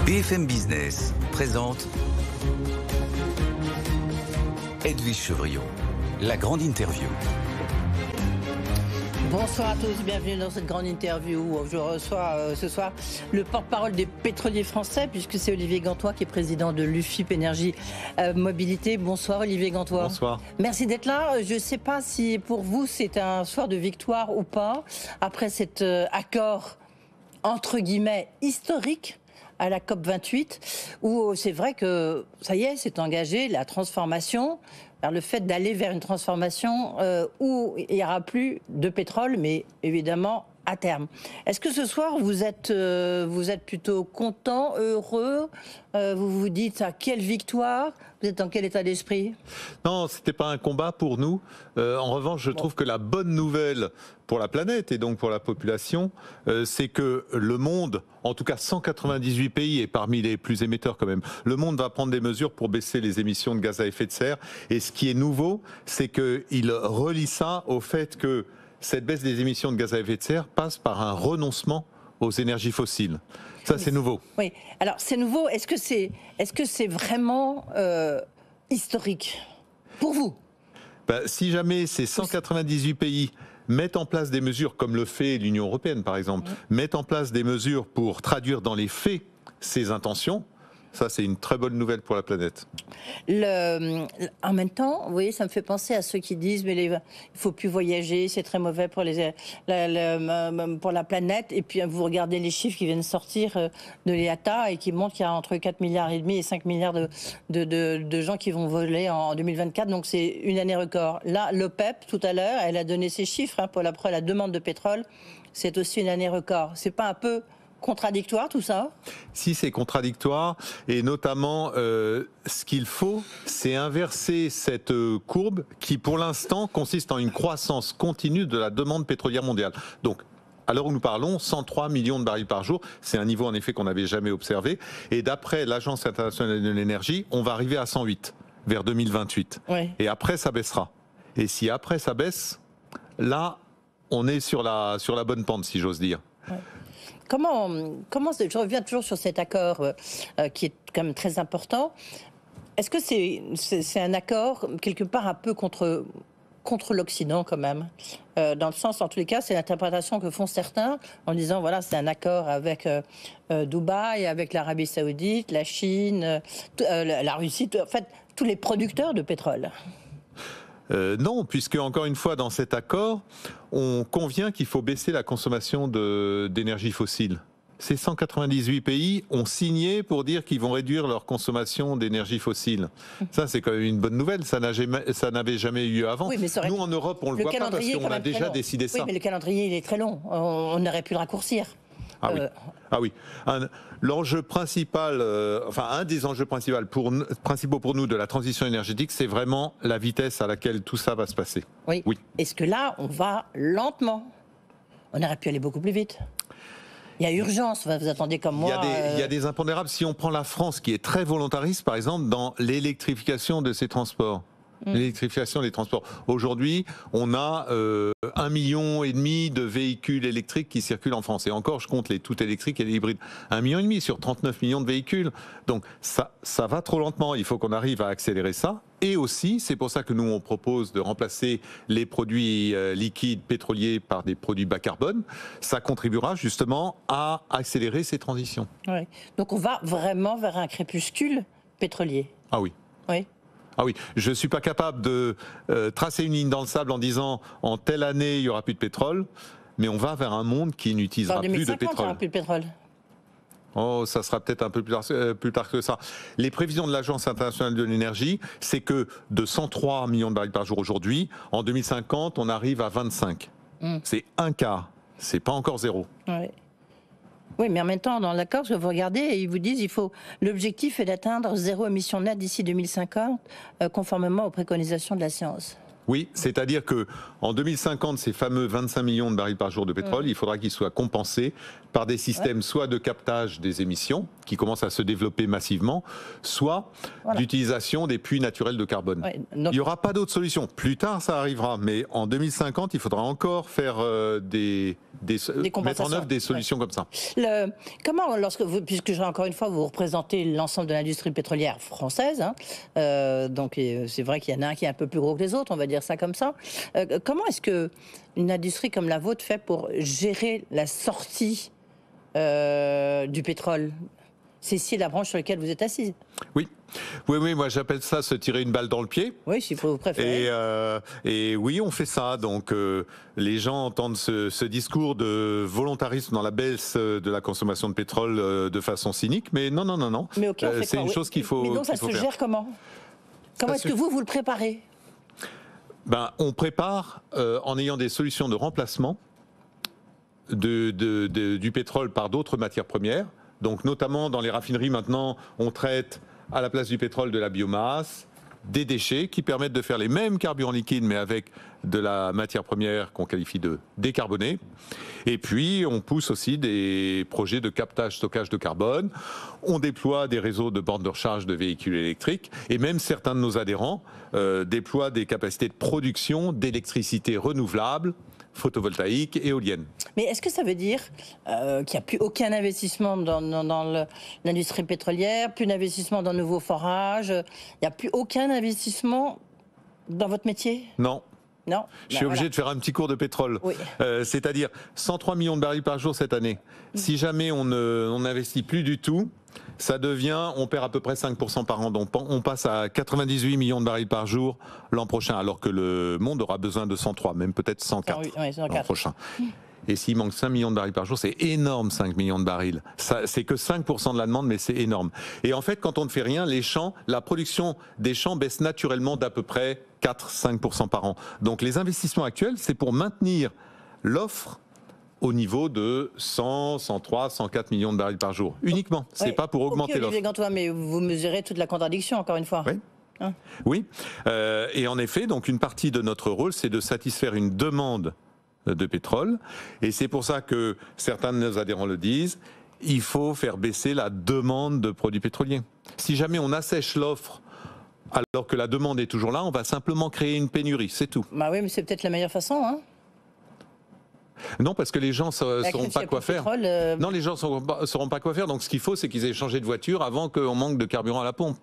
BFM Business présente Edwige Chevrillon, la grande interview. Bonsoir à tous, bienvenue dans cette grande interview où je reçois ce soir le porte-parole des pétroliers français, puisque c'est Olivier Gantois qui est président de l'UFIP Énergie Mobilité. Bonsoir Olivier Gantois. Bonsoir. Merci d'être là. Je ne sais pas si pour vous c'est un soir de victoire ou pas, après cet accord entre guillemets historique à la COP28, où c'est vrai que ça y est, c'est engagé la transformation, vers le fait d'aller vers une transformation où il n'y aura plus de pétrole, mais évidemment à terme. Est-ce que ce soir vous êtes plutôt content, heureux, vous vous dites quelle victoire? Vous êtes dans quel état d'esprit? Non, c'était pas un combat pour nous. En revanche, je trouve que la bonne nouvelle pour la planète et donc pour la population, c'est que le monde, en tout cas 198 pays, et parmi les plus émetteurs quand même, le monde va prendre des mesures pour baisser les émissions de gaz à effet de serre. Et ce qui est nouveau, c'est qu'il relie ça au fait que cette baisse des émissions de gaz à effet de serre passe par un renoncement aux énergies fossiles. Ça, c'est nouveau. Oui. Alors, c'est nouveau. Est-ce que c'est vraiment historique pour vous? Si jamais ces 198 pays mettent en place des mesures, comme le fait l'Union européenne par exemple, mettent en place des mesures pour traduire dans les faits ces intentions, ça, c'est une très bonne nouvelle pour la planète. En même temps, vous voyez, ça me fait penser à ceux qui disent mais il ne faut plus voyager, c'est très mauvais pour la planète. Et puis vous regardez les chiffres qui viennent sortir de l'IATA et qui montrent qu'il y a entre 4,5 milliards et 5 milliards de gens qui vont voler en 2024. Donc c'est une année record. Là, l'OPEP, tout à l'heure, elle a donné ses chiffres pour la demande de pétrole. C'est aussi une année record. C'est pas un peu contradictoire tout ça? Si, c'est contradictoire, et notamment ce qu'il faut, c'est inverser cette courbe qui pour l'instant consiste en une croissance continue de la demande pétrolière mondiale. Donc à l'heure où nous parlons, 103 millions de barils par jour, c'est un niveau en effet qu'on n'avait jamais observé, et d'après l'Agence internationale de l'énergie, on va arriver à 108 vers 2028, et après ça baissera. Et si après ça baisse, là on est sur la bonne pente, si j'ose dire. Comment je reviens toujours sur cet accord qui est quand même très important. Est-ce que c'est un accord quelque part un peu contre l'Occident quand même, dans le sens, en tous les cas, c'est l'interprétation que font certains en disant voilà, c'est un accord avec Dubaï, avec l'Arabie Saoudite, la Chine, la Russie, en fait tous les producteurs de pétrole. Non, puisque encore une fois dans cet accord, on convient qu'il faut baisser la consommation d'énergie fossile. Ces 198 pays ont signé pour dire qu'ils vont réduire leur consommation d'énergie fossile. Ça, c'est quand même une bonne nouvelle. Ça n'avait jamais eu avant. Oui, nous, en Europe, on ne le voit pas parce qu'on a déjà décidé ça. Oui, mais le calendrier, il est très long. On aurait pu le raccourcir. Ah oui. L'enjeu principal, un des enjeux principaux pour nous de la transition énergétique, c'est vraiment la vitesse à laquelle tout ça va se passer. Oui. Est-ce que là, on va lentement? On aurait pu aller beaucoup plus vite. Il y a urgence, vous attendez comme moi. Il y a des impondérables. Si on prend la France, qui est très volontariste, par exemple, dans l'électrification de ses transports. L'électrification des transports. Aujourd'hui, on a 1,5 million de véhicules électriques qui circulent en France. Et encore, je compte les tout électriques et les hybrides. 1,5 million sur 39 millions de véhicules. Donc ça va trop lentement. Il faut qu'on arrive à accélérer ça. Et aussi, c'est pour ça que nous, on propose de remplacer les produits liquides pétroliers par des produits bas carbone. Ça contribuera justement à accélérer ces transitions. Oui. Donc on va vraiment vers un crépuscule pétrolier. Ah oui. Oui. Ah oui, je ne suis pas capable de tracer une ligne dans le sable en disant en telle année il n'y aura plus de pétrole, mais on va vers un monde qui n'utilisera plus de pétrole. Il n'y aura plus de pétrole. Oh, ça sera peut-être un peu plus tard que ça. Les prévisions de l'Agence internationale de l'énergie, c'est que de 103 millions de barils par jour aujourd'hui, en 2050, on arrive à 25. C'est un quart, c'est pas encore zéro. Oui, mais en même temps, dans l'accord, vous regardez, et ils vous disent l'objectif est d'atteindre zéro émission nette d'ici 2050, conformément aux préconisations de la science. Oui, c'est-à-dire que en 2050, ces fameux 25 millions de barils par jour de pétrole, il faudra qu'ils soient compensés par des systèmes soit de captage des émissions, qui commencent à se développer massivement, soit d'utilisation des puits naturels de carbone. Il n'y aura pas d'autre solution. Plus tard, ça arrivera, mais en 2050, il faudra encore faire mettre en œuvre des solutions comme ça. Comment, puisque encore une fois, vous représentez l'ensemble de l'industrie pétrolière française, hein, donc c'est vrai qu'il y en a un qui est un peu plus gros que les autres, on va dire ça comme ça. Comment est-ce qu'une industrie comme la vôtre fait pour gérer la sortie du pétrole? C'est la branche sur laquelle vous êtes assise. Oui, moi j'appelle ça se tirer une balle dans le pied. Oui, si vous préférez. Et oui, on fait ça. Donc les gens entendent ce discours de volontarisme dans la baisse de la consommation de pétrole de façon cynique, mais non. Mais ok, c'est une chose qu'il faut. Mais donc ça se gère comment? Comment est-ce que vous le préparez? On prépare en ayant des solutions de remplacement du pétrole par d'autres matières premières. Donc notamment dans les raffineries maintenant, on traite à la place du pétrole de la biomasse, des déchets qui permettent de faire les mêmes carburants liquides mais avec de la matière première qu'on qualifie de décarbonée. Et puis on pousse aussi des projets de captage, stockage de carbone. On déploie des réseaux de bornes de recharge de véhicules électriques et même certains de nos adhérents déploient des capacités de production d'électricité renouvelable, photovoltaïque et éolienne. Mais est-ce que ça veut dire qu'il n'y a plus aucun investissement dans l'industrie pétrolière, plus d'investissement dans de nouveaux forages, il n'y a plus aucun investissement dans votre métier? Non. Non. Je suis obligé de faire un petit cours de pétrole. Oui. C'est-à-dire 103 millions de barils par jour cette année. Si jamais on n'investit plus du tout, ça devient, on perd à peu près 5% par an. Donc on passe à 98 millions de barils par jour l'an prochain, alors que le monde aura besoin de 103, même peut-être 104 l'an prochain. Et s'il manque 5 millions de barils par jour, c'est énorme, 5 millions de barils. C'est que 5% de la demande, mais c'est énorme. Et en fait, quand on ne fait rien, la production des champs baisse naturellement d'à peu près 4-5% par an. Donc les investissements actuels, c'est pour maintenir l'offre au niveau de 100, 103, 104 millions de barils par jour. Uniquement. C'est pas pour augmenter l'offre. Olivier Gantois, mais vous mesurez toute la contradiction, encore une fois. Oui. Hein? Oui. Et en effet, donc une partie de notre rôle, c'est de satisfaire une demande de pétrole. Et c'est pour ça que certains de nos adhérents le disent, il faut faire baisser la demande de produits pétroliers. Si jamais on assèche l'offre alors que la demande est toujours là, on va simplement créer une pénurie, c'est tout. Bah oui, mais c'est peut-être la meilleure façon, hein. Non, parce que les gens ne sauront pas quoi faire. Non, les gens ne sauront pas quoi faire. Donc ce qu'il faut, c'est qu'ils aient changé de voiture avant qu'on manque de carburant à la pompe.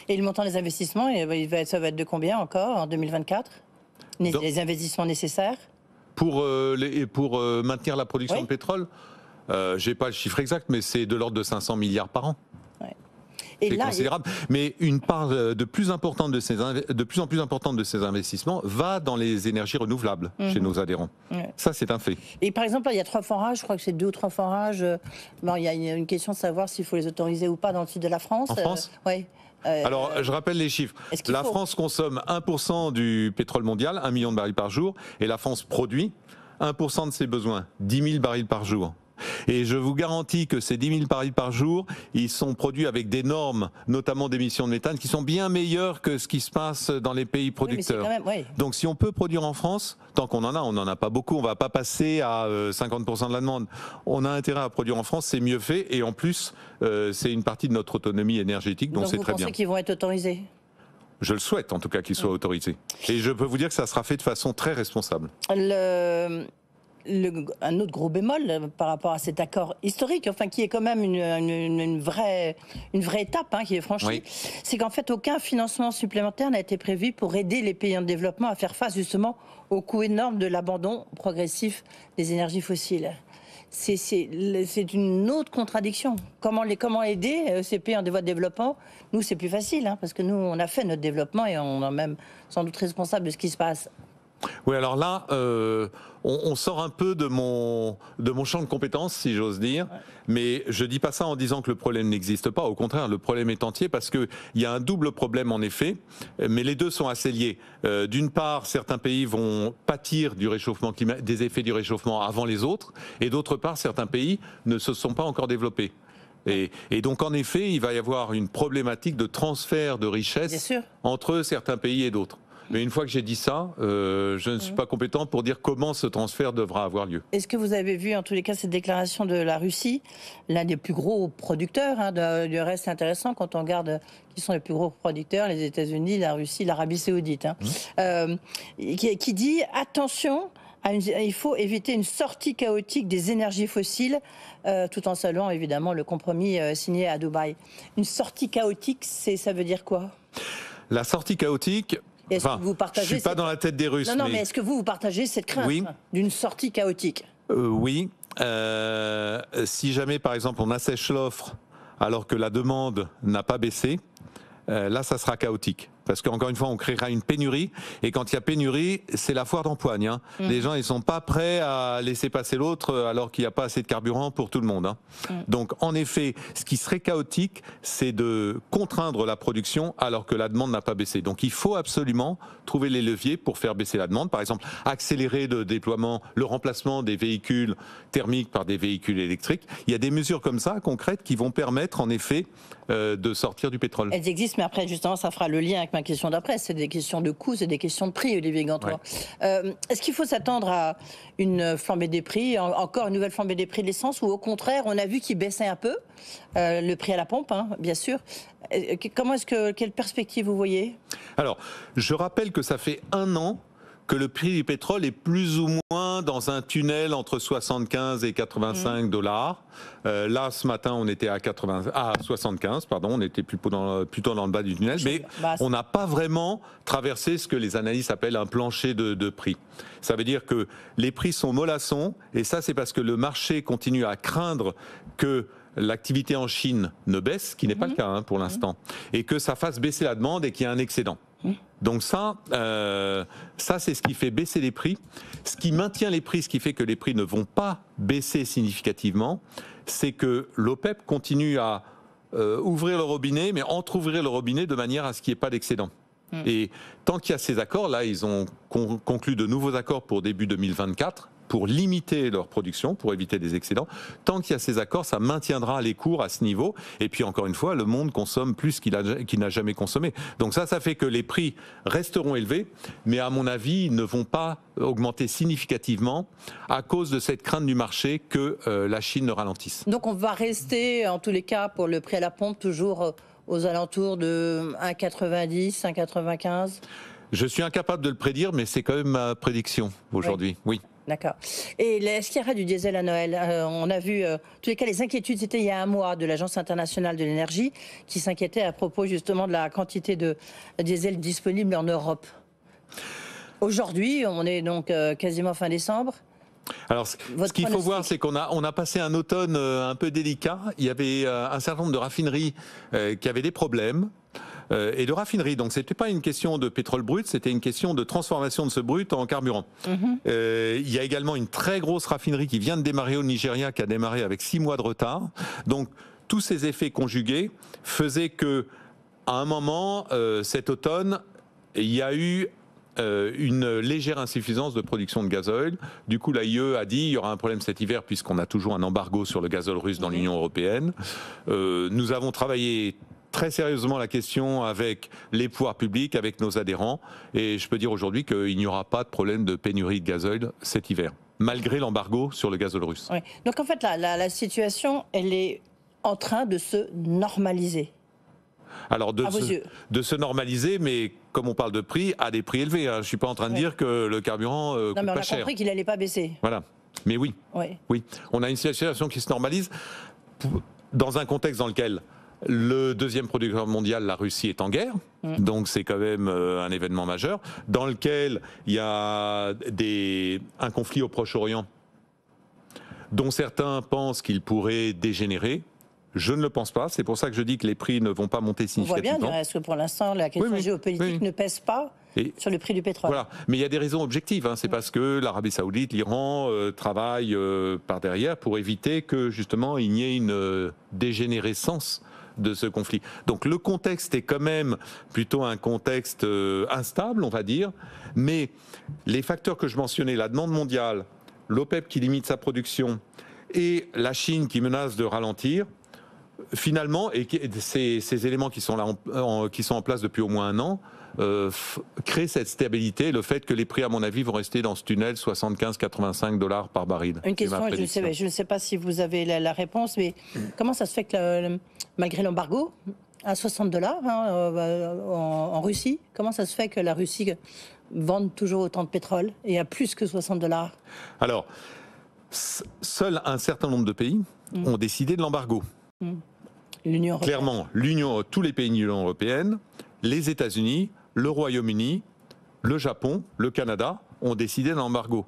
Et le montant des investissements, ça va être de combien encore en 2024 ? Les investissements nécessaires pour maintenir la production de pétrole, je n'ai pas le chiffre exact, mais c'est de l'ordre de 500 milliards par an. C'est considérable. Mais une part de plus en plus importante de ces investissements va dans les énergies renouvelables chez nos adhérents. Ça, c'est un fait. Et par exemple, là, il y a 3 forages, je crois que c'est 2 ou 3 forages. Bon, il y a une question de savoir s'il faut les autoriser ou pas dans le sud de la France. En France ? Oui. Alors, je rappelle les chiffres. La France consomme 1% du pétrole mondial, 1 million de barils par jour, et la France produit 1% de ses besoins, 10 000 barils par jour. Et je vous garantis que ces 10 000 barils par jour, ils sont produits avec des normes, notamment d'émissions de méthane, qui sont bien meilleures que ce qui se passe dans les pays producteurs. Donc si on peut produire en France, tant qu'on en a, on n'en a pas beaucoup, on ne va pas passer à 50% de la demande. On a intérêt à produire en France, c'est mieux fait, et en plus, c'est une partie de notre autonomie énergétique, donc c'est très bien. Vous pensez qu'ils vont être autorisés ? Je le souhaite en tout cas qu'ils soient autorisés. Et je peux vous dire que ça sera fait de façon très responsable. Un autre gros bémol par rapport à cet accord historique, enfin qui est quand même une vraie étape qui est franchie, c'est qu'en fait aucun financement supplémentaire n'a été prévu pour aider les pays en développement à faire face justement au coût énorme de l'abandon progressif des énergies fossiles. C'est une autre contradiction. Comment aider ces pays en voie de développement? Nous, c'est plus facile, parce que nous, on a fait notre développement et on est même sans doute responsable de ce qui se passe. Oui, alors là, on sort un peu de mon champ de compétences, si j'ose dire, mais je dis pas ça en disant que le problème n'existe pas. Au contraire, le problème est entier parce qu'il y a un double problème en effet, mais les deux sont assez liés. D'une part, certains pays vont pâtir du réchauffement climatique, des effets du réchauffement avant les autres, et d'autre part, certains pays ne se sont pas encore développés. Et donc, en effet, il va y avoir une problématique de transfert de richesse entre certains pays et d'autres. Mais une fois que j'ai dit ça, je ne suis pas compétent pour dire comment ce transfert devra avoir lieu. Est-ce que vous avez vu, en tous les cas, cette déclaration de la Russie, l'un des plus gros producteurs, du reste intéressant quand on regarde qui sont les plus gros producteurs, les États-Unis, la Russie, l'Arabie Saoudite, qui dit attention, il faut éviter une sortie chaotique des énergies fossiles, tout en saluant évidemment le compromis signé à Dubaï. Une sortie chaotique, ça veut dire quoi? La sortie chaotique. Est-ce que vous partagez je ne suis pas dans la tête des Russes. Non, mais est-ce que vous partagez cette crainte d'une sortie chaotique? Oui. Si jamais, par exemple, on assèche l'offre alors que la demande n'a pas baissé, là, ça sera chaotique. Parce qu'encore une fois, on créera une pénurie. Et quand il y a pénurie, c'est la foire d'empoigne. Les gens, ils ne sont pas prêts à laisser passer l'autre alors qu'il n'y a pas assez de carburant pour tout le monde. Donc, en effet, ce qui serait chaotique, c'est de contraindre la production alors que la demande n'a pas baissé. Donc, il faut absolument trouver les leviers pour faire baisser la demande. Par exemple, accélérer le déploiement, le remplacement des véhicules thermiques par des véhicules électriques. Il y a des mesures comme ça, concrètes, qui vont permettre, en effet, de sortir du pétrole. Elles existent, mais après, justement, ça fera le lien avec ma question d'après. C'est des questions de coûts, c'est des questions de prix, Olivier Gantois. Est-ce qu'il faut s'attendre à une flambée des prix, encore une nouvelle flambée des prix de l'essence, ou au contraire, on a vu qu'il baissait un peu, le prix à la pompe, bien sûr. Quelle perspective vous voyez? Alors, je rappelle que ça fait 1 an que le prix du pétrole est plus ou moins dans un tunnel entre 75 et 85 dollars. Là, ce matin, on était à 75, pardon, on était plutôt dans le bas du tunnel, mais on n'a pas vraiment traversé ce que les analystes appellent un plancher de prix. Ça veut dire que les prix sont mollassons, et ça, c'est parce que le marché continue à craindre que l'activité en Chine ne baisse, ce qui n'est pas le cas pour l'instant, et que ça fasse baisser la demande et qu'il y ait un excédent. Donc ça c'est ce qui fait baisser les prix. Ce qui maintient les prix, ce qui fait que les prix ne vont pas baisser significativement, c'est que l'OPEP continue à ouvrir le robinet, mais entrouvrir le robinet de manière à ce qu'il n'y ait pas d'excédent. Et tant qu'il y a ces accords, là, ils ont conclu de nouveaux accords pour début 2024, pour limiter leur production, pour éviter des excédents. Tant qu'il y a ces accords, ça maintiendra les cours à ce niveau. Et puis encore une fois, le monde consomme plus qu'il n'a jamais consommé. Donc ça fait que les prix resteront élevés, mais à mon avis, ils ne vont pas augmenter significativement à cause de cette crainte du marché que la Chine ne ralentisse. Donc on va rester, en tous les cas, pour le prix à la pompe, toujours aux alentours de 1,90, 1,95 ? Je suis incapable de le prédire, mais c'est quand même ma prédiction aujourd'hui, oui. D'accord. Et est-ce qu'il y aura du diesel à Noël? On a vu, en tous les cas, les inquiétudes, c'était il y a un mois, de l'Agence internationale de l'énergie, qui s'inquiétait à propos justement de la quantité de diesel disponible en Europe. Aujourd'hui, on est donc quasiment fin décembre. Alors, ce qu'il faut voir, c'est qu'on a passé un automne un peu délicat. Il y avait un certain nombre de raffineries qui avaient des problèmes. Et de raffinerie. Donc c'était pas une question de pétrole brut, c'était une question de transformation de ce brut en carburant. Il y a également une très grosse raffinerie qui vient de démarrer au Nigeria, qui a démarré avec 6 mois de retard. Donc tous ces effets conjugués faisaient que, à un moment, cet automne, il y a eu une légère insuffisance de production de gazole. Du coup, l'AIE a dit qu'il y aura un problème cet hiver puisqu'on a toujours un embargo sur le gazole russe dans l'Union européenne. Nous avons travaillé très sérieusement la question avec les pouvoirs publics, avec nos adhérents, et je peux dire aujourd'hui qu'il n'y aura pas de problème de pénurie de gazole cet hiver, malgré l'embargo sur le gazole russe. Oui. Donc en fait, la situation, elle est en train de se normaliser. Alors de se normaliser, mais comme on parle de prix, à des prix élevés. Je ne suis pas en train de dire que le carburant coûte pas cher. Non, mais on a compris qu'il n'allait pas baisser. Voilà. Mais oui, oui, on a une situation qui se normalise dans un contexte dans lequel le deuxième producteur mondial, la Russie, est en guerre, donc c'est quand même un événement majeur, dans lequel il y a un conflit au Proche-Orient, dont certains pensent qu'il pourrait dégénérer. Je ne le pense pas, c'est pour ça que je dis que les prix ne vont pas monter significativement. On voit bien, est-ce que pour l'instant, la question géopolitique ne pèse pas sur le prix du pétrole. Voilà, mais il y a des raisons objectives, c'est parce que l'Arabie Saoudite, l'Iran travaillent par derrière pour éviter que justement il n'y ait une dégénérescence de ce conflit. Donc le contexte est quand même plutôt un contexte instable, on va dire, mais les facteurs que je mentionnais, la demande mondiale, l'OPEP qui limite sa production et la Chine qui menace de ralentir, finalement, et ces éléments qui sont là, qui sont en place depuis au moins 1 an, crée cette stabilité, le fait que les prix, à mon avis, vont rester dans ce tunnel 75-85 $ par baril. Une question, je ne sais pas si vous avez la réponse, mais comment ça se fait que malgré l'embargo, à 60 $ en Russie, comment ça se fait que la Russie vende toujours autant de pétrole et à plus que 60 $? Alors, seul un certain nombre de pays ont décidé de l'embargo. L'Union européenne. Clairement, tous les pays de l'Union européenne, les États-Unis, le Royaume-Uni, le Japon, le Canada ont décidé de l'embargo.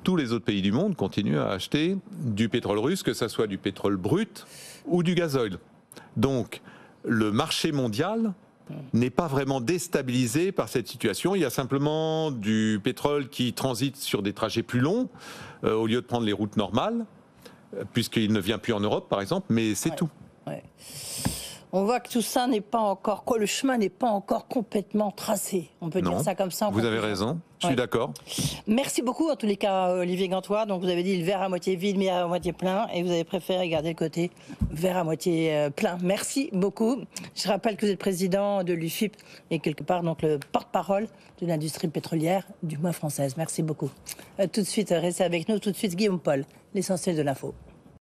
Tous les autres pays du monde continuent à acheter du pétrole russe, que ce soit du pétrole brut ou du gazoil. Donc, le marché mondial n'est pas vraiment déstabilisé par cette situation. Il y a simplement du pétrole qui transite sur des trajets plus longs, au lieu de prendre les routes normales, puisqu'il ne vient plus en Europe, par exemple, mais c'est tout. Ouais. On voit que tout ça n'est pas encore, le chemin n'est pas encore complètement tracé. On peut dire ça comme ça. Vous avez raison, je suis d'accord. Merci beaucoup, en tous les cas, Olivier Gantois. Donc, vous avez dit le verre à moitié vide, mais à moitié plein, et vous avez préféré garder le côté verre à moitié plein. Merci beaucoup. Je rappelle que vous êtes président de l'UFIP et quelque part donc le porte-parole de l'industrie pétrolière, du moins française. Merci beaucoup. Tout de suite, restez avec nous. Tout de suite, Guillaume Paul, l'essentiel de l'info.